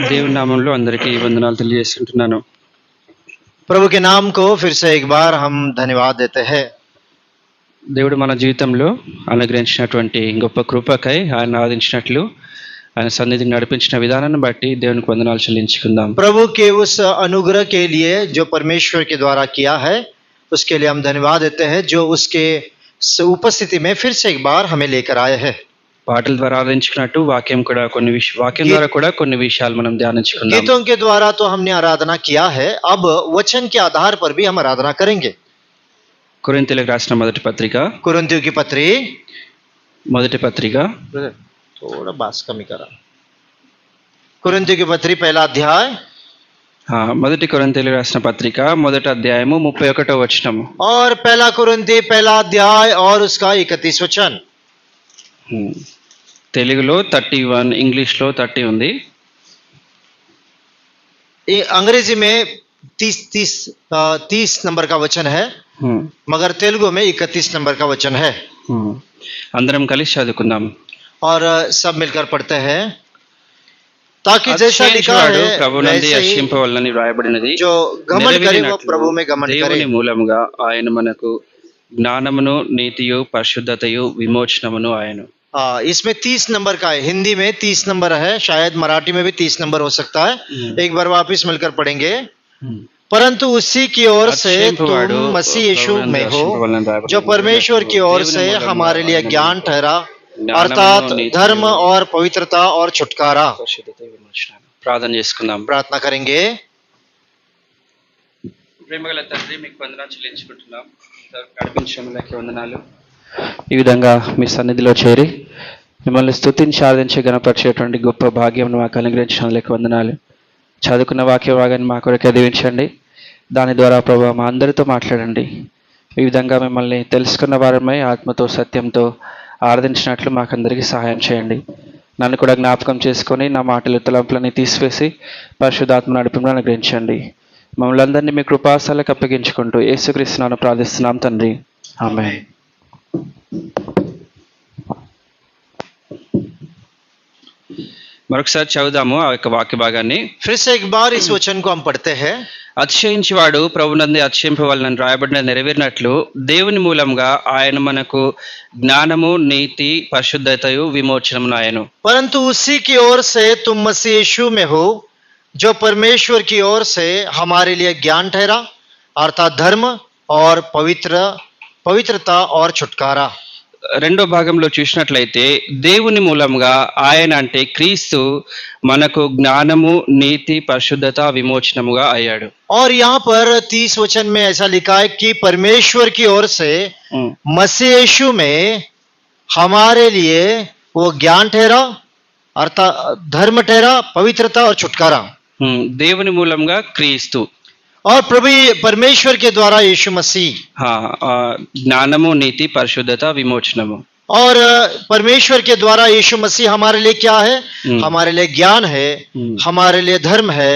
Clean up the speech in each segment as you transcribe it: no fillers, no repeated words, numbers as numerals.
దేవుని నామంలో అందరికీ వందనాలు తెలియజేసుకుంటున్నాను. प्रभु के नाम को फिर से एक बार हम धन्यवाद देते हैं। దేవుడు మన జీవితంలో అనుగ్రహించినటువంటి గొప్ప కృపకై ఆయన ఆరాధించినట్లు ఆయన సన్నిధిని నడిపించిన విధానాన్ని బట్టి దేవునికి వందనాలు చెల్లించుకుందాం. प्रभु के उस अनुग्रह के लिए जो परमेश्वर के द्वारा किया है उसके लिए हम धन्यवाद देते हैं, जो उसके उपस्थिति में फिर से एक बार हमें लेकर आए हैं। పాటల ద్వారా ఆరాధించుకున్నట్టు వాక్యం ద్వారా కూడా కొన్ని విషయాలు మనం ధ్యానించుకుందాం. गीतों के द्वारा तो हमने आराधना किया है, अब वचन के आधार पर भी हम आराधना करेंगे। కొరింథీయులకు రాసిన మొదటి పత్రిక कुरिन्थियों की पत्री थोड़ा बास कमी करा। कुरिन्थियों की पत्री पहला अध्याय మొదటి కొరింథీయులకు రాసిన పత్రిక మొదటి అధ్యాయము 31వ వచనము और पहला कुरिन्थी पहला अध्याय और उसका 31 वचन। తెలుగులో 31, ఇంగ్లీష్లో 30 ఉంది. अंग्रेजी में 30 नंबर का वचन है, मगर तेलुगु में 31 नंबर का वचन है। అందరం కలిసి చదువుకుందాం. और सब मिलकर पढ़ते हैं, ताकि जैसा लिखा है ప్రభునందు वैसे ही రక్షింపవలనని వ్రాయబడినది. जो गमन करे वो प्रभु में गमन करे। దేవుని మూలముగా ఆయన మనకు జ్ఞానమును నీతియు పరిశుద్ధతయు విమోచనమును ఆయను. इसमें 30 नंबर का है, हिंदी में 30 नंबर है, शायद मराठी में भी 30 नंबर हो सकता है। एक बार वापिस मिलकर पढ़ेंगे। परंतु उसी की ओर से तुम मसीह यीशु में हो, जो परमेश्वर की ओर से हमारे लिए ज्ञान ठहरा, अर्थात धर्म और पवित्रता और छुटकारा। ప్రార్థన చేసుకుందాం. प्रार्थना करेंगे। ప్రేమగల తండ్రి, మీకు వందనాలు చెల్లించుకుంటున్నాం. నడిపించడానికి వందనాలు. ఈ విధంగా మీ సన్నిధిలో చేరి మిమ్మల్ని స్తుతించి ఆరాధించి గణపరిచేటువంటి గొప్ప భాగ్యం మాకు అనుగ్రహించినందుకు వందనాలు. చదువుకున్న వాక్య భాగాన్ని మా కొరకు దీవించండి. దాని ద్వారా ప్రభు మా అందరితో మాట్లాడండి. ఈ విధంగా మిమ్మల్ని తెలుసుకున్న వారమై ఆత్మతో సత్యంతో ఆరాధించినట్లు మాకందరికీ సహాయం చేయండి. నన్ను కూడా జ్ఞాపకం చేసుకొని నా మాటలు తలంపులని తీసివేసి పరిశుద్ధాత్మ నడిపింపును అనుగ్రహించండి. మమ్మల్ని అందరినీ మీ కృపాసలకు అప్పగించుకుంటూ యేసుక్రీస్తునామమున ప్రార్థిస్తున్నాం తండ్రి, ఆమేన్. మరొకసారి చదువుదాము ఆ యొక్క వాక్య భాగాన్ని. फिर से एक बार इस वचन को हम पढ़ते हैं। అతిశయించువాడు ప్రభునందు అతిశయింపవలనని రాయబడిన నెరవేరినట్లు దేవుని మూలంగా ఆయన మనకు జ్ఞానము నీతి పరిశుద్ధతయు విమోచనమును ఆయను. परंतु उसी की ओर से तुम मसीह यीशु में हो, जो परमेश्वर की ओर से हमारे लिए ज्ञान ठहरा, अर्थात धर्म और पवित्रता और छुटकारा। రెండో భాగంలో చూసినట్లయితే దేవుని మూలంగా ఆయన అంటే క్రీస్తు మనకు జ్ఞానము నీతి పరిశుద్ధత విమోచనముగా అయ్యాడు. और यहाँ पर 30 वचन में ऐसा लिखा है कि परमेश्वर की ओर से मसीह यीशु में हमारे लिए वो ज्ञान ठहरा, अर्थात धर्म ठहरा, पवित्रता और छुटकारा। దేవుని మూలంగా క్రీస్తు और प्रभु परमेश्वर के द्वारा यीशु मसीह, జ్ఞానము నీతి పరిశుద్ధత విమోచనము। और परमेश्वर के द्वारा यीशु मसीह हमारे लिए क्या है? हमारे लिए ज्ञान है, हमारे लिए धर्म है,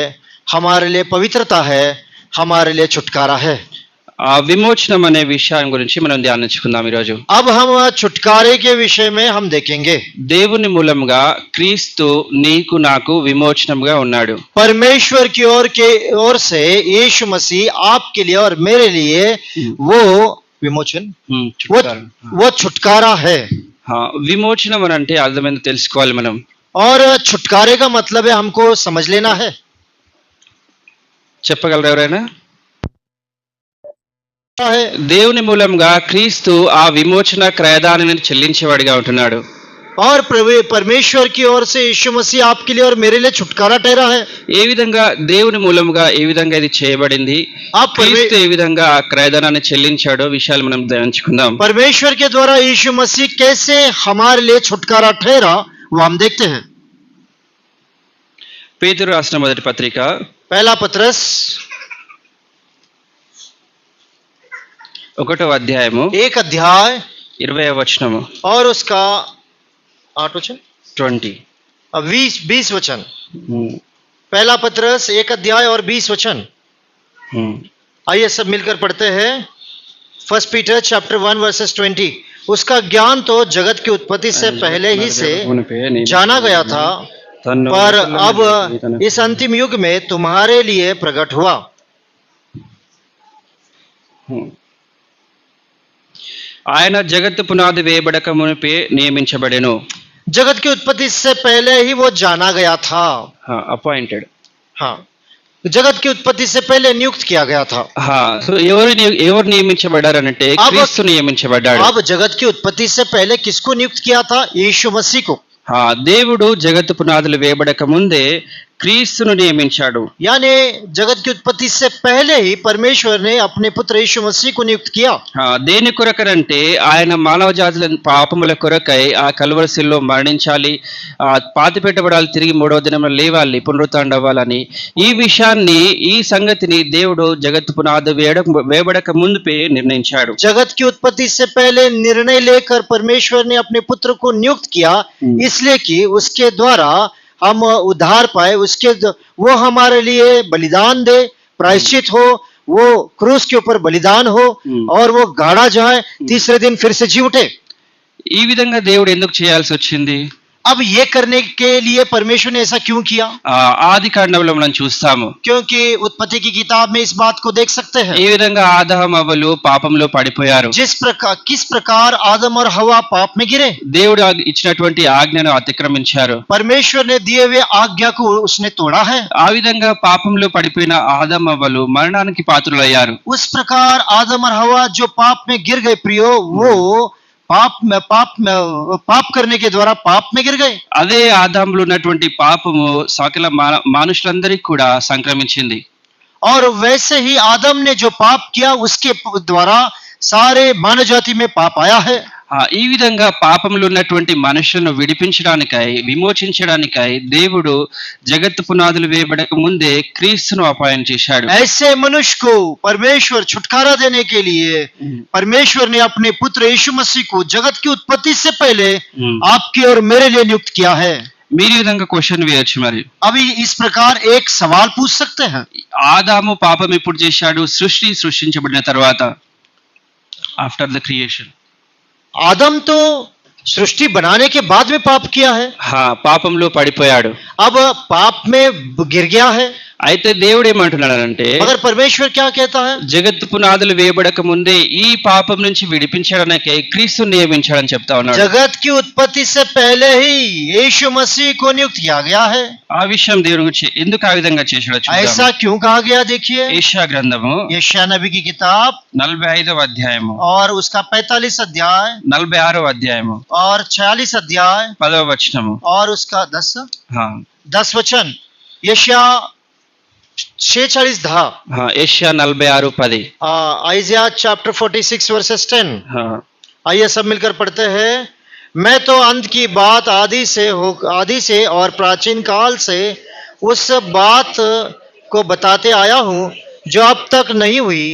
हमारे लिए पवित्रता है, हमारे लिए छुटकारा है। ఆ విమోచనం అనే విషయం గురించి మనం ధ్యానించుకుందాం ఈరోజు. अब हम छुटकारे के विषय में हम देखेंगे। దేవుని మూలంగా క్రీస్తు నీకు నాకు విమోచనంగా ఉన్నాడు. परमेश्वर की ओर से यीशु मसीह आपके लिए और मेरे लिए वो विमोचन, वो छुटकारा है। విమోచనం అని అంటే అర్థమైంది తెలుసుకోవాలి మనం. और छुटकारे का मतलब है हमको समझ लेना है। చెప్పగలరు ఎవరైనా? దేవుని మూలంగా క్రీస్తు ఆ విమోచన క్రయదానాన్ని చెల్లించేవాడిగా ఉంటున్నాడు. और परमेश्वर की ओर से यीशु मसीह आपके लिए और मेरे लिए छुटकारा ठहरा है। ఏ విధంగా దేవుని మూలంగా ఏ విధంగా ఇది చేయబడింది, క్రీస్తు ఏ విధంగా ఆ క్రయదానాన్ని చెల్లించాడో విషయాలు మనం ధ్యానించుకుందాం. परमेश्वर के द्वारा यीशु मसीह कैसे हमारे लिए छुटकारा ठहरा वो हम देखते हैं। పేతురు రాసిన మొదటి పత్రిక पहला पत्रस 1వ అధ్యాయము 1 अध्याय 20వ వచనము और उसका 8 वचन 20 वचन। पहला पत्रस 1 अध्याय और 20 वचन। आइए सब मिलकर पढ़ते हैं। 1 पीटर चैप्टर 1 वर्सेस 20। उसका ज्ञान तो जगत की उत्पत्ति से पहले ही से जाना गया था, पर अब इस अंतिम युग में तुम्हारे लिए प्रकट हुआ। ఆయన జగత్తు పునాది వేయబడక మునిపే నియమించబడెను. जगत की उत्पत्ति से पहले ही वो जाना गया था। అపాయింటెడ్. हाँ, जगत की उत्पत्ति से पहले नियुक्त किया गया था। సో ఎవరు నియమించబడ్డారనంటే క్రీస్తు నియమించబడ్డాడు. अब जगत की उत्पत्ति से पहले किसको नियुक्त किया था? यीशु मसीह को। దేవుడు జగత్తు పునాదులు వేయబడక ముందే క్రీస్తును నియమించాడు. यानी जगत की उत्पत्ति से पहले ही परमेश्वर ने अपने पुत्र यीशु मसीह को नियुक्त किया। దేని కొరకనంటే ఆయన మానవ జాతుల పాపముల కొరకై ఆ కల్వరిశిల్లో మరణించాలి, పాతి పెట్టబడాలి, తిరిగి మూడవ దినమున లేవాలి, పునరుత్థానం అవ్వాలని. ఈ విషయాన్ని, ఈ సంగతిని దేవుడు జగత్తు పునాది వేయబడక ముందుపే నిర్ణయించాడు. जगत की उत्पत्ति से पहले निर्णय लेकर परमेश्वर ने अपने पुत्र को नियुक्त किया, इसलिए कि उसके द्वारा हम उद्धार पाए, वो हमारे लिए बलिदान दे, प्रायश्चित हो, वो क्रूस के ऊपर बलिदान हो और वो गाड़ा जाए, तीसरे दिन फिर से जी उठे। ఈ విధంగా దేవుడు ఎందుకు చేయాల్సి వచ్చింది? अब ये करने के लिए परमेश्वर ने ऐसा क्यों किया? ఆది కాండంలో మనం చూస్తాము. क्योंकि उत्पत्ति की किताब में इस बात को देख सकते हैं। ఈ విధంగా ఆదాము అవ్వలు పాపంలో పడిపోయారు. किस प्रकार आदम और हवा पाप में गिरे। దేవుడు ఇచ్చినటువంటి ఆజ్ఞను అతిక్రమించారు. परमेश्वर ने दिए हुए आज्ञा को उसने तोड़ा है। ఆ విధంగా పాపంలో పడిపోయిన ఆదాము అవ్వలు మరణానికి పాత్రులయ్యారు. उस प्रकार आदम और हवा जो पाप में गिर गए प्रियो, वो पाप करने के द्वारा पाप में गिर गए। అదే ఆదాములో ఉన్నటువంటి పాపము సకల మనుషులందరికీ కూడా సంక్రమించింది. और वैसे ही आदम ने जो पाप किया उसके द्वारा सारे मानव जाति में पाप आया है। ఈ విధంగా పాపంలో ఉన్నటువంటి మనుషులను విడిపించడానికై, విమోచించడానికై దేవుడు జగత్తు పునాదులు వేయబడక ముందే క్రీస్తును అపాయం చేశాడు. ऐसे मनुष्य को परमेश्वर छुटकारा देने के लिए परमेश्वर ने अपने पुत्र यीशु मसीह को जगत की उत्पत्ति से पहले आपके और मेरे लिए नियुक्त किया है। మీరు ఈ విధంగా క్వశ్చన్ వేయొచ్చు. మరి अभी इस प्रकार एक सवाल पूछ सकते हैं, ఆదాము పాపం ఎప్పుడు చేశాడు? సృష్టించబడిన తర్వాత, ఆఫ్టర్ ద క్రియేషన్. आदम तो सृष्टि बनाने के बाद में पाप किया है। పాపంలో పడిపోయాడు. अब पाप में गिर गया है। అయితే దేవుడు ఏమంటున్నాడంటే, मगर परमेश्वर क्या कहता है? జగత్తు పునాదులు వేయబడక ముందే ఈ పాపం నుంచి విడిపించడానికై క్రీస్తు నియమించాడని చెప్తా ఉన్నాడు. जगत की उत्पत्ति से पहले ही यीशु मसीह को नियुक्त किया गया है। ఆ విషయం దేవుడి గురించి ఎందుకు ఆ విధంగా చేశాడో చూద్దాం. ऐसा क्यों कहा गया? देखिए యెషయా గ్రంథము यशायाह नबी की किताब 45వ అధ్యాయము और उसका 45 अध्याय 46వ అధ్యాయము और 46 अध्याय 10వ వచనము और उसका 10 वचन। यशायाह 46 యెషయా 46:10. आइज़िया चैप्टर 46 वर्सेस 10। आइए सब मिलकर पढ़ते हैं। मैं तो अंत की बात आदि से और प्राचीन काल से उस बात को बताते आया हूँ जो अब तक नहीं हुई।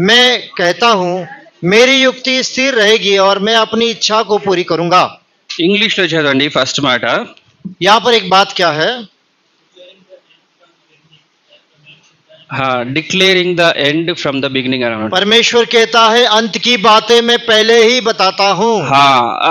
मैं कहता हूँ मेरी युक्ति स्थिर रहेगी और मैं अपनी इच्छा को पूरी करूंगा। ఇంగ్లీష్ లో చదవండి ఫస్ట్ మాట. यहाँ पर एक बात क्या है? Declaring the end from the beginning అన్నమాట. परमेश्वर कहता है अंत की बातें मैं पहले ही बताता हूँ।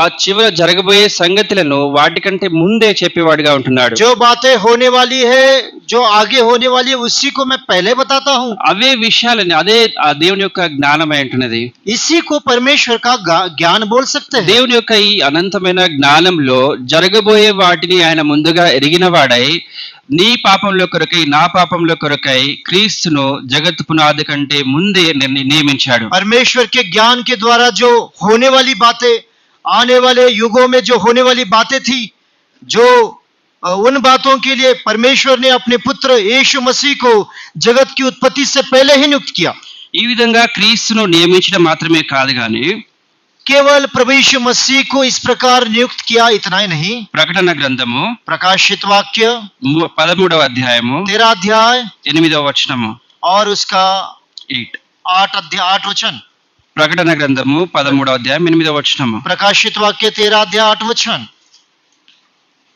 ఆ చివర జరగబోయే సంగతులను వాటికంటే ముందే చెప్పేవాడిగా ఉంటున్నాడు. जो बातें होने वाली है, जो आगे होने वाली है, उसी को मैं पहले बताता हूँ। అవే విషయాలని, అదే ఆ దేవుని యొక్క జ్ఞానమై ఉంటున్నది. इसी को परमेश्वर का ज्ञान बोल सकते हैं। దేవుని యొక్క ఈ అనంతమైన జ్ఞానంలో జరగబోయే వాటిని ఆయన ముందుగా ఎరిగిన వాడై నీ పాపంలో కొరకై, నా పాపంలో కొరకై క్రీస్తును జగత్తు పునాది కంటే ముందే నియమించాడు. परमेश्वर के ज्ञान के द्वारा जो होने वाली बातें, आने वाले युगों में जो होने वाली बातें थी, जो उन बातों के लिए परमेश्वर ने अपने पुत्र यीशु मसीह को जगत की उत्पत्ति से पहले ही नियुक्त किया। ఈ విధంగా క్రీస్తును నియమించడం మాత్రమే కాదు గాని केवल प्रभु यीशु मसीह को इस प्रकार नियुक्त किया, इतना ही नहीं। ప్రకటన గ్రంథము प्रकाशित वाक्य 13వ అధ్యాయము 13 अध्याय 8వ వచనము और उसका 8 वचन। ప్రకటన గ్రంథము 13వ అధ్యాయం 8వ వచనము. प्रकाशित वाक्य 13 अध्याय 8 वचन।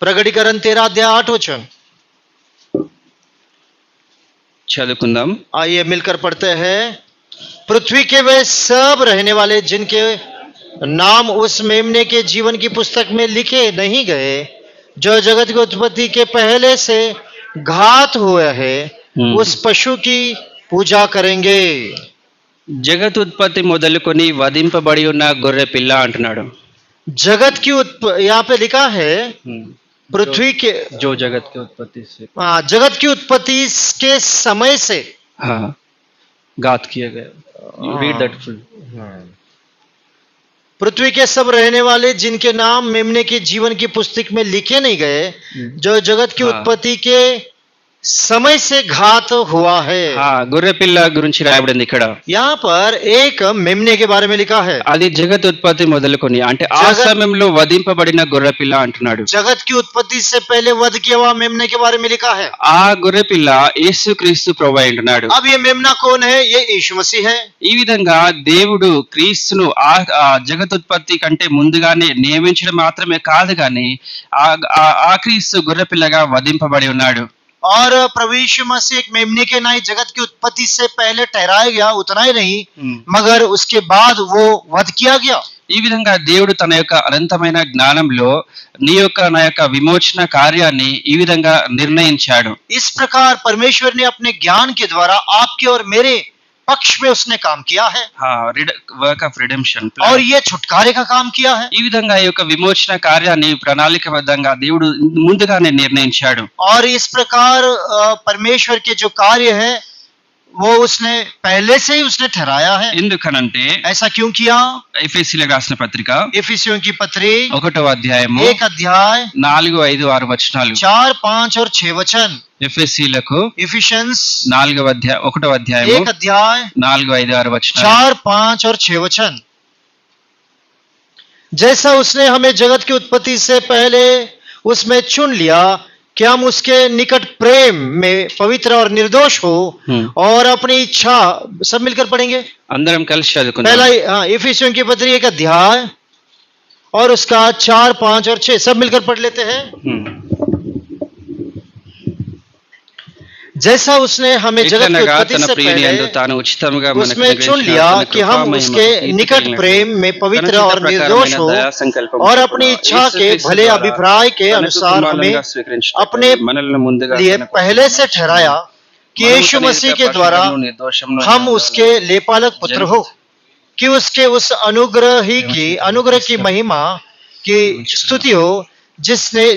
प्रगटीकरण 13 अध्याय 8 वचन। చదువుకుందాం. आइए मिलकर पढ़ते हैं। पृथ्वी के वे सब रहने वाले जिनके नाम उस मेमने के जीवन की पुस्तक में लिखे नहीं गए जो जगत की उत्पत्ति के पहले से घात हुए हैं उस पशु की पूजा करेंगे। జగత్ ఉత్పత్తి మొదలుకొని వధింపబడి ఉన్న గొర్రె పిల్ల అంటున్నాడు. जगत की यहाँ पे लिखा है पृथ्वी के जो जगत की उत्पत्ति से जगत की उत्पत्ति के समय से हाँ घात किया गया. You read that full. पृथ्वी के सब रहने वाले जिनके नाम मेमने के जीवन की पुस्तक में लिखे नहीं गए, जो जगत की हाँ. उत्पत्ति के समय से घात हुआ है। గొర్రె పిల్ల గురించి రాయబడింది ఇక్కడ. यहाँ पर एक मेमने के बारे में लिखा है। అది జగత్ ఉత్పత్తి మొదలుకొని అంటే ఆ జగత్- సమయంలో వధింపబడిన గొర్రె పిల్ల అంటున్నాడు. जगत की उत्पत्ति से पहले वध किया हुआ मेमने के बारे में लिखा है। ఆ గొర్రె పిల్ల యేసుక్రీస్తు ప్రభువై అంటున్నాడు. अब ये मेमना कौन है? ये यीशु मसीह है। ఈ విధంగా దేవుడు క్రీస్తును ఆ జగతుత్పత్తి కంటే ముందుగానే నియమించడం మాత్రమే కాదు కానీ ఆ క్రీస్తు గొర్రె పిల్లగా వధింపబడి ఉన్నాడు. और प्रभु यीशु मसीह एक मेमने के नहीं जगत की उत्पत्ति से पहले ठहराया गया, उतना ही नहीं मगर उसके बाद वो वध किया गया। ఈ విధంగా దేవుడు తన యొక్క అనంతమైన జ్ఞానంలో నా యొక్క విమోచన కార్యాన్ని ఈ విధంగా నిర్ణయించాడు. इस प्रकार परमेश्वर ने अपने ज्ञान के द्वारा आपके और मेरे पक्ष में उसने काम किया है వర్క్ ఆఫ్ రిడెంప్షన్ और ये छुटकारे का काम किया है। ఈ విధంగా ఈ యొక్క విమోచన కార్యాన్ని ప్రణాళికబద్ధంగా దేవుడు ముందుగానే నిర్ణయించాడు. और इस प्रकार परमेश्वर के जो कार्य है वो उसने पहले से ही उसने ठहराया है। ఎందుకనంటే ऐसा क्यों किया? ఎఫెసీయులకు రాసిన పత్రిక इफिसियों की पत्री 1వ అధ్యాయము 1 अध्याय 4, 5, 6 వచనాలు. 4, 5 और 6 वचन। ఎఫెసీయులకు इफिशियंस 1వ అధ్యాయము 1 अध्याय 4, 5, 6 వచనాలు. 4, 5 और 6 वचन। जैसा उसने हमें जगत की उत्पत्ति से पहले उसमें चुन लिया कि हम उसके निकट प्रेम में पवित्र और निर्दोष हो और अपनी इच्छा, सब मिलकर पढ़ेंगे। అందరం కలిసి చదువుకుందాం. पहला इफिसियों की पत्री 1 अध्याय और उसका 4, 5 और 6 सब मिलकर पढ़ लेते हैं। जैसा उसने हमें जगत की ఎట్లనగా उत्पत्ति తన से ప్రియుని యందు पहले తాను ఉచితముగా మనకు उसमें चुन అనుగ్రహించిన लिया తన कि हम కృపామహిమకు उसके కీర్తి निकट కలిగినట్లు प्रेम में पवित्र తన और చిత్త निर्दोष ప్రకారమైన हो దయా సంకల్పం और చొప్పున अपनी इच्छा के యేసుక్రీస్తు भले ద్వారా अभिप्राय के తనకు अनुसार కుమారులుగా हमें స్వీకరించినట్లు अपने మనల్ని ముందుగా लिए తనకు पहले से ठहराया कि మనము यीशु తన मसीह యొక్క के द्वारा పరిశుద్ధమును, నిర్దోషమును हम అయిన उसके लेपालक पुत्र हो, कि उसके उस अनुग्रह की महिमा की स्तुति हो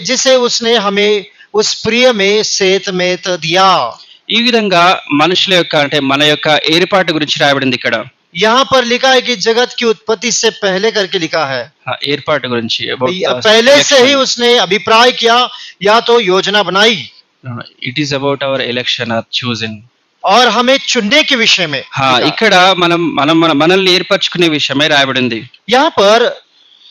जिसे उसने हमें उस प्रिय में सेतमेत दिया। ఈ విధంగా మనుషుల యొక్క అంటే మన యొక్క ఏర్పాటు గురించి రాయబడింది ఇక్కడ. यहाँ पर लिखा है कि जगत की उत्पत्ति से पहले करके लिखा है। ఏర్పాటు గురించి पहले से ही उसने अभिप्राय किया या तो योजना बनाई। It is about our election are chosen. और हमें चुनने के विषय में ఇక్కడ మనల్ని ఏర్పరచుకునే విషయమే రాయబడింది. यहाँ पर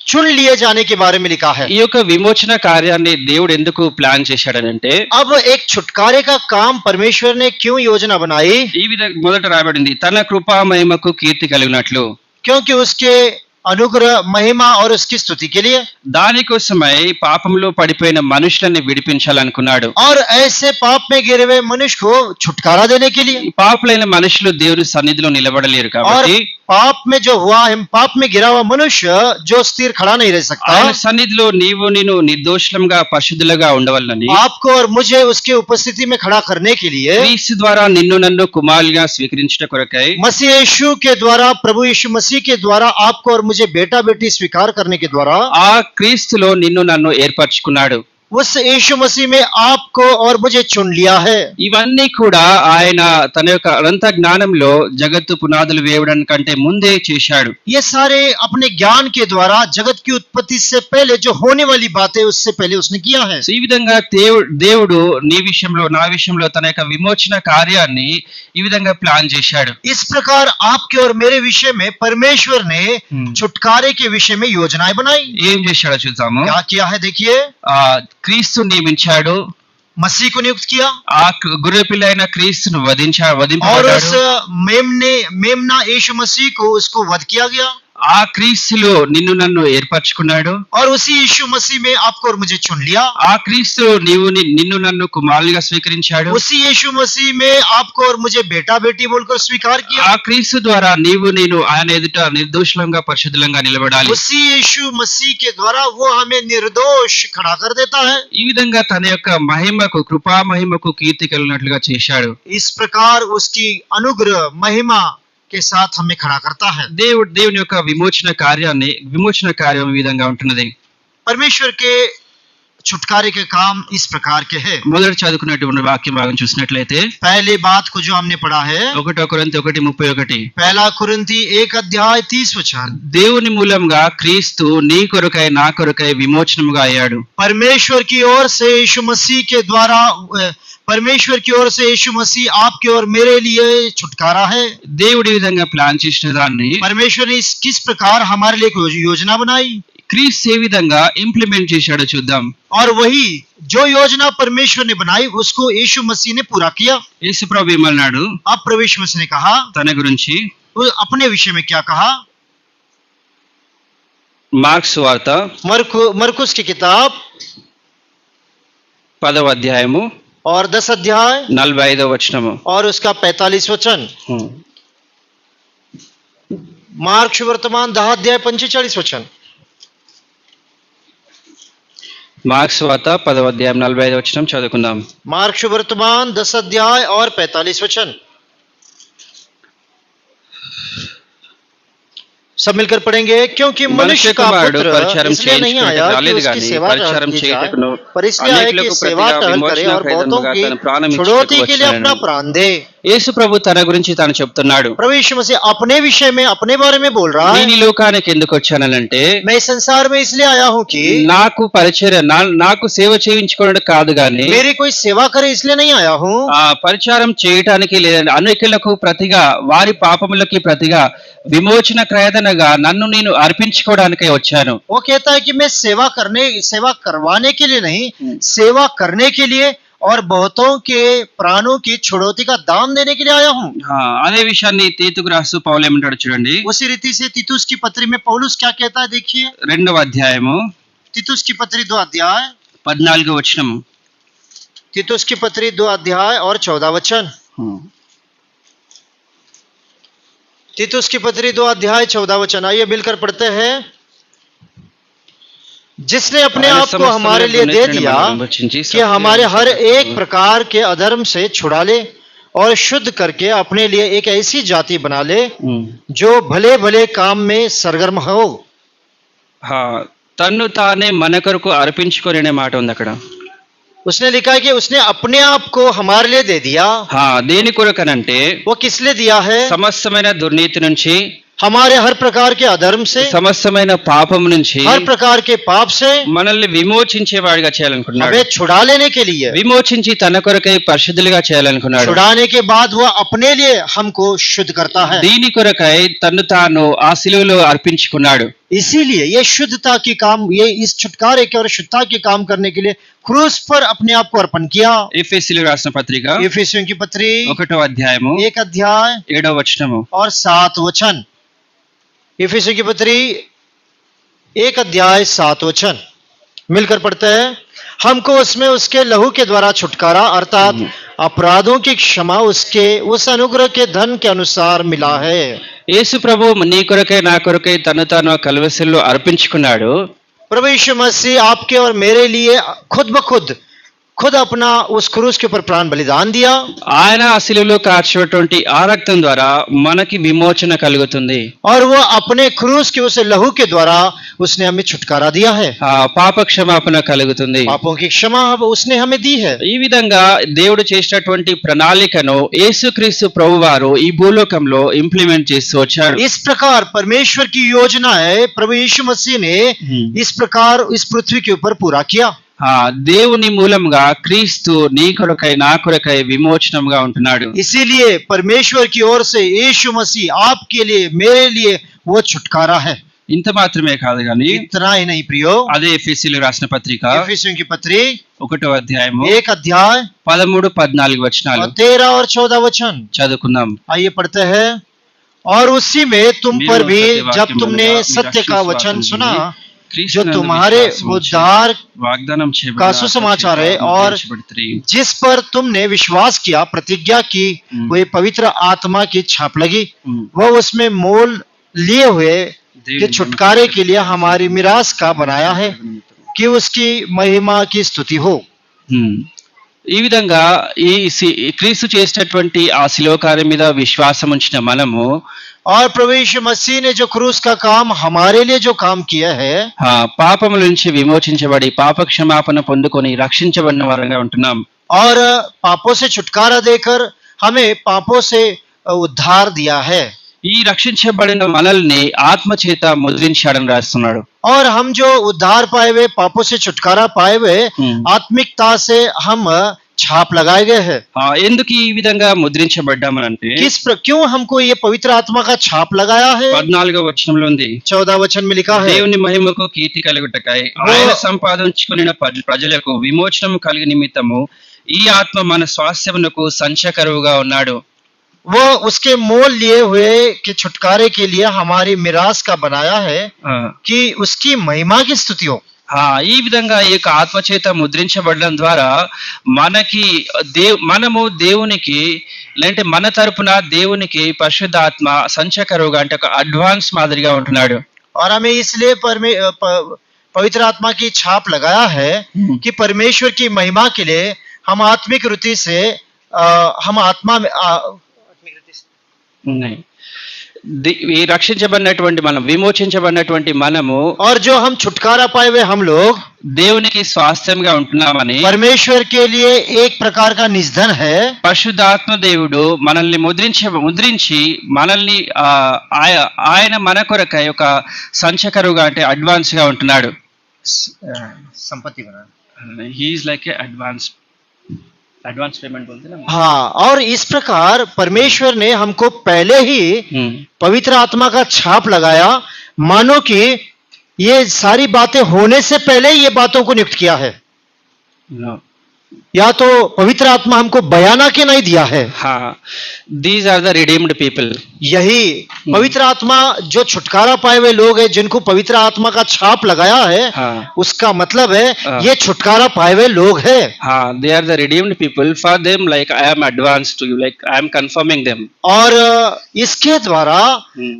चुन लिए जाने के बारे में लिखा है। ఈ యొక్క విమోచన కార్యాన్ని దేవుడు ఎందుకు ప్లాన్ చేశాడనంటే अब एक छुटकारे का काम परमेश्वर ने क्यों योजना बनाई? ఈ విధంగా మొదట రాయబడింది తన కృపా మహిమకు కీర్తి కలిగినట్లు. क्योंकि उसके अनुग्रह महिमा और उसकी स्तुति के लिए, దానికోసమై పాపంలో పడిపోయిన మనుషులని విడిపించాలనుకున్నాడు. और ऐसे पाप में गिरे हुए मनुष्य को छुटकारा देने के लिए। ఈ పాపులైన మనుషులు దేవుని సన్నిధిలో నిలబడలేరు और కాబట్టి पाप में जो हुआ है, पाप में गिरा हुआ मनुष्य जो स्थिर खड़ा नहीं रह सकता, ఆయన సన్నిధిలో నేను నిర్దోషులంగా పరిశుద్ధులుగా ఉండవాలని आपको और मुझे उसके उपस्थिति में खड़ा करने के लिए క్రీస్తు ద్వారా నిన్ను నన్ను కుమారులుగా స్వీకరించుట కొరకై मसीह यीशु के द्वारा, प्रभु यीशु मसीह के द्वारा आपको और मुझे बेटा बेटी स्वीकार करने के द्वारा ఆ క్రీస్తులో నిన్ను నన్ను ఏర్పరచుకున్నాడు. उस यीशु मसीह में आपको और मुझे चुन लिया है। ఇవన్నీ కూడా ఆయన తన యొక్క అనంత జ్ఞానంలో జగత్తు పునాదులు వేయడం కంటే ముందే చేశాడు. ये सारे अपने ज्ञान के द्वारा जगत की उत्पत्ति से पहले जो होने वाली बातें उससे पहले उसने किया है। ఈ విధంగా దేవుడు నీ విషయంలో నా విషయంలో తన యొక్క విమోచన కార్యాన్ని ఈ విధంగా ప్లాన్ చేశాడు. इस प्रकार आपके और मेरे विषय में परमेश्वर ने छुटकारे के विषय में योजनाएं बनाई। ఏం చేశాడో చూద్దాము. क्या किया है देखिए। క్రీస్తు నియమించాడు, मसीह को नियुक्त किया ఆ గొర్రె పిల్ల అయిన క్రీస్తును और వధింపబడ్డాడు. उस मेमना यीशु मसीह को उसको वध किया गया। ఆ క్రీస్తులో నిన్ను నన్ను ఏర్పరచుకున్నాడు. और उसी यीशु मसीह में आपको और मुझे चुन लिया। ఆ క్రీస్తులో నిన్ను నన్ను కుమారులుగా స్వీకరించాడు. उसी यीशु मसीह में आपको और मुझे बेटा बेटी बोलकर स्वीकार किया। ఆ క్రీస్తు ద్వారా నీవు నేను ఆయన ఎదుట నిర్దోషులంగా పరిశుద్ధులంగా నిలబడాలి. उसी यीशु मसीह के द्वारा वो हमें निर्दोष खड़ा कर देता है। ఈ విధంగా తన యొక్క మహిమకు కృపా మహిమకు కీర్తి కలిగినట్లుగా చేశాడు. इस प्रकार उसकी अनुग्रह महिमा के साथ हमें खड़ा करता है। దేవుని యొక్క విమోచన కార్యం ఈ విధంగా ఉంటున్నది. परमेश्वर के छुटकारे के काम इस प्रकार के है। మొదట చదువుకున్నటువంటి వాక్యం భాగం చూసినట్లయితే पहले बात को जो हमने पढ़ा है 1 కొరింథీ 1:31 पहला कुरिन्थी 1:30 దేవుని మూలంగా క్రీస్తు నీ కొరకై నా కొరకై విమోచనముగా అయ్యాడు. परमेश्वर की ओर से यीशु मसीह के द्वारा परमेश्वर की ओर से यीशु मसीह आपके और मेरे लिए छुटकारा है। దేవుడి విధంగా ప్లాన్ చేసిన దాన్ని परमेश्वर ने किस प्रकार हमारे लिए योजना बनाई, క్రీస్తు ఏ విధంగా ఇంప్లిమెంట్ చేశాడో చూద్దాం. और वही जो योजना परमेश्वर ने बनाई उसको यीशु मसीह ने पूरा किया। యేసు ప్రభు ఏమన్నాడు अब प्रभु यीशु मसीह ने कहा తన గురించి? वो अपने विषय में क्या कहा? మార్క్స్ వార్త मरकुस की किताब 10వ అధ్యాయము और 10 अध्याय 45వ వచనము. और उसका 45 वचन। मार्क वर्तमान 10 अध्याय 45 वचन। మార్క్స్ వార్త 10వ అధ్యాయం 45వ వచనం చదువుకుందాం. मार्क वर्तमान 10 अध्याय और 45 वचन। सब मिलकर पढ़ेंगे। क्योंकि मनुष्य का पुत्र इसलिए नहीं आया कि उसकी सेवा की जाए, पर इसलिए आया कि सेवा टहल करे और बहुतों की छुड़ौती के लिए अपना प्राण दे। యేసు ప్రభు తన గురించి తాను చెప్తున్నాడు. प्रभु यीशु मसीह अपने विषय में अपने बारे में बोल रहा है। నేను ఈ లోకానికి ఎందుకు వచ్చానంటే मैं इस संसार में इसलिए आया हूँ कि నాకు సేవ చేయించుకోవడం కాదు గాని मेरी कोई सेवा करे इसलिए नहीं आया हूँ। ఆ పరిచారం చేయటానికి లేదా అనేకులకు ప్రతిగా వారి పాపములకి ప్రతిగా విమోచన క్రయదనగా నన్ను నేను అర్పించుకోవడానికే వచ్చాను. वो कहता है कि मैं सेवा करवाने के लिए नहीं, सेवा करने के लिए और बहुतों के प्राणों की छुड़ौती का दाम देने के लिए आया हूँ। అదే విషయాన్ని తీతుకు రాస్తూ పౌలు ఏమంటాడు చూడండి. उसी रीति से तीतुस की पत्री में पौलुस क्या कहता है देखिए। 2వ అధ్యాయము तीतुस की पत्री 2 अध्याय 14వ వచనము. तीतुस की पत्री 2 अध्याय और 14 वचन। तीतुस की पत्री 2 अध्याय 14 वचन। आइए मिलकर पढ़ते हैं। जिसने अपने आप को हमारे लिए दे दिया कि हमारे हर एक प्रकार के अधर्म से छुड़ा ले और शुद्ध करके अपने लिए एक ऐसी जाति बना ले जो भले भले काम में सरगर्म हो। తన్ను తానే మన కొరకు అర్పించుకొనే మాట ఉంది అక్కడ. उसने लिखा है कि उसने अपने आप को हमारे लिए दे दिया। దేని కొరకనంటే वो किस लिए दिया है? సమస్తమైన దుర్నీతి నుంచి, हमारे हर प्रकार के अधर्म से, సమస్తమైన పాపం నుంచి, हर प्रकार के पाप से మనల్ని విమోచించేవాడిగా చేయాలనుకున్నాడు. हमें छुड़ा लेने के लिए, విమోచించి తన కొరకై పరిశుద్ధులుగా చేయాలనుకున్నాడు. छुड़ाने के बाद वह अपने लिए हमको शुद्ध करता है। దీని కొరకై తన్ను తాను ఆ శిలువలో అర్పించుకున్నాడు. इसीलिए ये शुद्धता की काम, ये इस छुटकारे के और शुद्धता के काम करने के लिए क्रूस पर अपने आप को अर्पण किया। ఎఫెసీయులకు రాసిన పత్రిక एफेसियों की पत्री 1వ అధ్యాయము 1 अध्याय 7వ వచనము और 7 वचन। एफेसियों की पत्री 1 अध्याय 7 वचन मिलकर पढ़ते हैं। हमको उसमें उसके लहू के द्वारा छुटकारा अर्थात अपराधों की क्षमा उसके उस अनुग्रह के धन के अनुसार मिला है। యేసు ప్రభు నీ కొరకై నా కొరకై తను తాను కల్వరిలో అర్పించుకున్నాడు. प्रभु यीशु मसीह आपके और मेरे लिए खुद अपना उस क्रूस के ऊपर प्राण बलिदान दिया। ఆయన ఆ శిలువలో కార్చినటువంటి ఆ రక్తం ద్వారా మనకి విమోచన కలుగుతుంది. और वो अपने क्रूस के उस लहू के द्वारा उसने हमें छुटकारा दिया है। పాప క్షమాపణ కలుగుతుంది. पापों की क्षमा उसने हमें दी है। ఈ విధంగా దేవుడు చేసినటువంటి ప్రణాళికను యేసుక్రీస్తు ప్రభువారు ఈ భూలోకంలో ఇంప్లిమెంట్ చేస్తూ వచ్చాడు. इस प्रकार परमेश्वर की योजना है प्रभु यीशु मसीह ने इस प्रकार इस पृथ्वी के ऊपर पूरा किया। దేవుని మూలంగా క్రీస్తు నీ కొరకై నా కొరకై విమోచనంగా ఉంటున్నాడు. इसीलिए परमेश्वर की ओर से यीशु मसीह आपके लिए मेरे लिए वो छुटकारा है। ఇంత మాత్రమే కాదు కానీ इतना ही नहीं प्रियो, అదే ఎఫెసీయులకు రాసిన పత్రిక एफेसियों की पत्री 1వ అధ్యాయము 1 अध्याय 13-14 వచనాలు 13 और 14 वचन చదువుకుందాం. आइए पढ़ते हैं। और उसी में तुम पर भी जब तुमने सत्य का वचन सुना जो तुम्हारे उद्धार వాగ్దానం का सुसमाचार है और जिस पर तुमने विश्वास किया प्रतिज्ञा की वो पवित्र आत्मा की छाप लगी वो उसमें मोल लिए हुए के छुटकारे के लिए हमारी मिरास का बनाया है कि उसकी महिमा की स्तुति हो। ఈ విధంగా క్రీస్తు చేసినటువంటి ఆ శిలువ కార్యం మీద విశ్వాసం ఉంచిన మనము और प्रभु यीशु मसीह ने जो क्रूस का काम हमारे लिए जो काम किया है పాపముల నుంచి విమోచించబడి పాప క్షమాపణ పొందుకొని రక్షించబడిన వారంగా ఉంటున్నాం और पापों से छुटकारा देकर हमें पापों से उद्धार दिया है। ఈ రక్షించబడిన మనల్ని ఆత్మ చేత ముద్రించాడని రాస్తున్నాడు और हम जो उद्धार पाए हुए पापों से छुटकारा पाए हुए आत्मिकता से हम छाप लगाए गए हैं। ఎందుకు ఈ విధంగా ముద్రించబడ్డామనంటే क्यों हमको ये पवित्र आत्मा का छाप लगाया है? 14వ వచనంలో ఉంది 14 वचन में लिखा है దేవుని మహిమకు కీర్తి కలుగుటకై ఆయన సంపాదించుకొనిన ప్రజలకు విమోచనం కలిగి నిమిత్తము ఈ ఆత్మ మన స్వాస్థ్యమునకు సంచకరువుగా ఉన్నాడు। वो उसके मोल लिए हुए के छुटकारे के लिए हमारी मिरास का बनाया है कि उसकी महिमा की स्तुति हो। ఈ విధంగా ఈ యొక్క ఆత్మ చేత ముద్రించబడడం ద్వారా మనకి మనము దేవునికి లేదంటే మన తరపున దేవునికి పరిశుద్ధాత్మ సంచకరువుగా అంటే ఒక అడ్వాన్స్ మాదిరిగా ఉంటున్నాడు। और हमें इसलिए पवित्र आत्मा की छाप लगाया है कि परमेश्वर की महिमा के लिए हम आत्मिक रीति से हम आत्मा में ఈ రక్షించబడినటువంటి మనం విమోచించబడినటువంటి మనము और जो हम छुटकारा पाए हुए हम लोग దేవునికి స్వాస్థ్యంగా ఉంటున్నామని परमेश्वर के लिए एक प्रकार का निधन है। పరిశుద్ధాత్మ దేవుడు మనల్ని ముద్రించి మనల్ని ఆయన మన కొరకై ఒక సంచకరువుగా అంటే అడ్వాన్స్ గా ఉంటున్నాడు। संपत्ति बना he is like a advance payment बोलते हैं ना। हाँ, और इस प्रकार परमेश्वर ने हमको पहले ही पवित्र आत्मा का छाप लगाया मानो कि ये सारी बातें होने से पहले ये बातों को नियुक्त किया है। या तो पवित्र आत्मा हमको बयाना के नहीं दिया है। हाँ, these are the redeemed people. यही पवित्र आत्मा जो छुटकारा पाए हुए लोग हैं जिनको पवित्र आत्मा का छाप लगाया है उसका मतलब है ये छुटकारा पाए हुए लोग हैं। हाँ, they are the redeemed people. For them, like I am advanced to you, like I am confirming them. और इसके द्वारा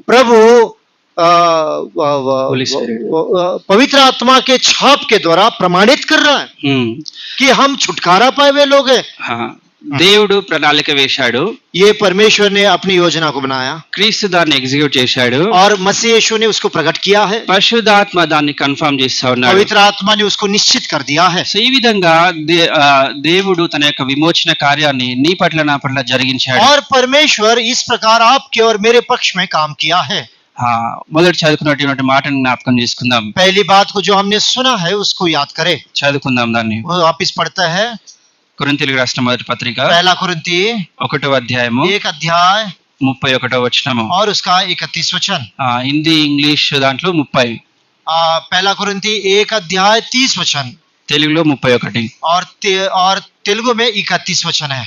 प्रभु पवित्र आत्मा के छाप के द्वारा प्रमाणित कर रहा है कि हम छुटकारा पाए हुए लोग हैं। हाँ, దేవుడు ప్రణాళిక వేశాడు, ये परमेश्वर ने अपनी योजना को बनाया, క్రీస్తు దాన్ని ఎగ్జిక్యూట్ చేశాడు और मसीह यीशु ने उसको प्रकट किया है, పరిశుద్ధాత్మ దాన్ని కన్ఫర్మ్ చేస్తా ఉన్నాడు, पवित्र आत्मा ने उसको निश्चित कर दिया है। సో ఈ విధంగా దేవుడు తన యొక్క విమోచన కార్యాన్ని నీ పట్ల నా పట్ల జరిగించాడు। और परमेश्वर इस प्रकार आपके और मेरे पक्ष में काम किया है। మొదటి చదువుకున్నటువంటి మాటను జ్ఞాపకం చేసుకుందాం। पहली बात को जो हमने सुना है उसको याद करें, చదువుకుందాం దాన్ని। वापिस पढ़ता है కొరింథీయులకు రాసిన మొదటి పత్రిక पहला कुरिन्ती 1వ అధ్యాయము 1 अध्याय 31వ వచనము और उसका 31 वचन। హిందీ ఇంగ్లీష్ దాంట్లో 30, पहला कुरिन्ती 1 अध्याय 30 वचन, తెలుగులో 31 और तेलुगु में 31 वचन है।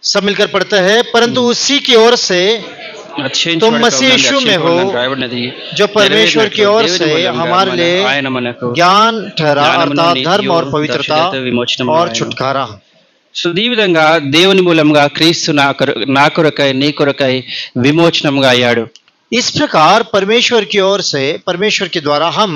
सब मिलकर पढ़ते हैं, परंतु उसी की ओर से तुम मसीह यीशु में हो जो परमेश्वर की ओर से हमारे लिए ज्ञान ठहरा अर्थात धर्म और पवित्रता और छुटकारा। సో ఈ విధంగా దేవుని మూలంగా క్రీస్తు నా కొరకై నీ కొరకై విమోచనంగా అయ్యాడు। इस प्रकार परमेश्वर की ओर से परमेश्वर के द्वारा हम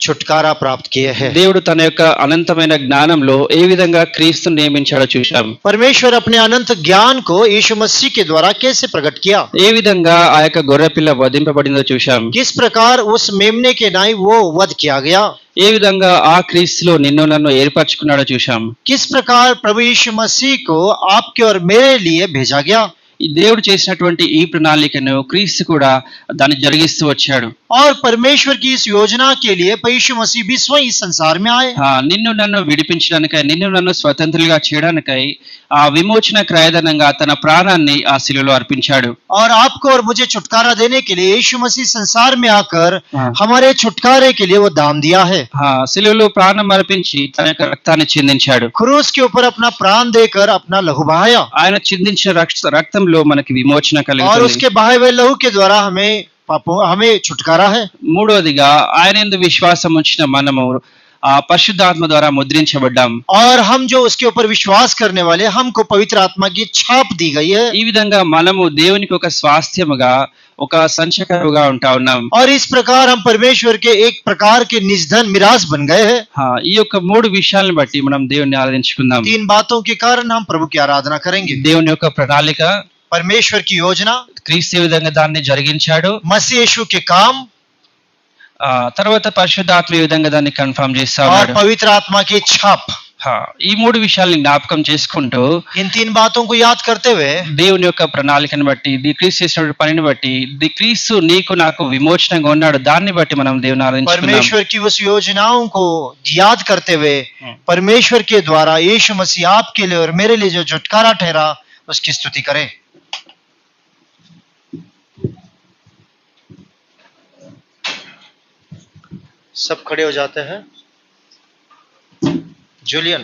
छुटकारा प्राप्त किए हैं। దేవుడు తన యొక్క అనంతమైన జ్ఞానంలో ఏ విధంగా క్రీస్తుని నియమించాడో చూశాం। परमेश्वर अपने अनंत ज्ञान को यीशु मसीह के द्वारा कैसे प्रकट किया, ఏ విధంగా ఆ యొక్క గొర్రెపిల్ల వధింపబడిందో చూశాం। किस प्रकार उस मेमने के नाई वो वध किया गया, ఏ విధంగా ఆ క్రీస్తులో నిన్ను నన్ను ఏర్పరచుకున్నాడో చూశాం। किस प्रकार प्रभु यीशु मसीह को आपके और मेरे लिए भेजा गया। ఈ దేవుడు చేసినటువంటి ఈ ప్రణాళికను క్రీస్తు కూడా దాన్ని జరిగిస్తూ వచ్చాడు। और परमेश्वर की इस योजना के लिए यीशु मसीह भी स्वयं इस संसार में आए। నిన్ను నన్ను విడిపించడానికై నిన్ను నన్ను స్వతంత్రులుగా చేయడానికై ఆ విమోచన క్రయధనంగా తన ప్రాణాన్ని ఆ శిలువలో అర్పించాడు। और आपको और मुझे छुटकारा देने के लिए यीशु मसीह संसार में आकर हमारे छुटकारे के लिए वो दाम दिया है। శిలువలో ప్రాణం అర్పించి తన యొక్క రక్తాన్ని చిందించాడు। क्रूस के ऊपर अपना प्राण देकर अपना लहू बहाया। ఆయన చిందించిన రక్తం రక్తంలో మనకి విమోచన और కలుగుతుంది. उसके बहाए हुए लहू के द्वारा हमें पापों हमें छुटकारा है। మూడవదిగా ఆయన యందు విశ్వాసం ఉంచిన మనము ఆ పరిశుద్ధాత్మ ద్వారా ముద్రించబడ్డాం. और हम जो उसके ऊपर विश्वास करने वाले हमको पवित्र आत्मा की छाप दी गई है। ఈ విధంగా మనము దేవునికి ఒక స్వాస్థ్యముగా ఒక సంచకరుగా ఉంటా ఉన్నాం. और इस प्रकार हम परमेश्वर के एक प्रकार के निजधन मिरास बन गए हैं। ఈ యొక్క మూడు విషయాలను బట్టి మనం దేవుణ్ణి ఆరాధించుకుందాం. 3 बातों के कारण हम प्रभु की आराधना करेंगे। దేవుని యొక్క ప్రణాళిక, परमेश्वर की योजना, క్రీస్తు ఏ విధంగా దాన్ని జరిగించాడు, मसीह यीशु के काम తర్వాత పరిశుద్ధాత్మ ఏ విధంగా దాన్ని కన్ఫర్మ్ చేస్తా और ఉన్నాడు. पवित्र आत्मा की छाप। ఈ మూడు విషయాల్ని జ్ఞాపకం చేసుకుంటూ इन 3 बातों को याद करते हुए దేవుని యొక్క ప్రణాళికను బట్టి, క్రీస్తు చేసిన పనిని బట్టి, క్రీస్తు నీకు నాకు విమోచనంగా ఉన్నాడు, దాన్ని బట్టి మనం దేవుని ఆరాధించుకుందాం. परमेश्वर की उस योजनाओं को याद करते हुए परमेश्वर के द्वारा यीशु मसीह आपके लिए और मेरे लिए जो छुटकारा ठहरा उसकी स्तुति करें। सब खड़े हो जाते हैं। जूलियन।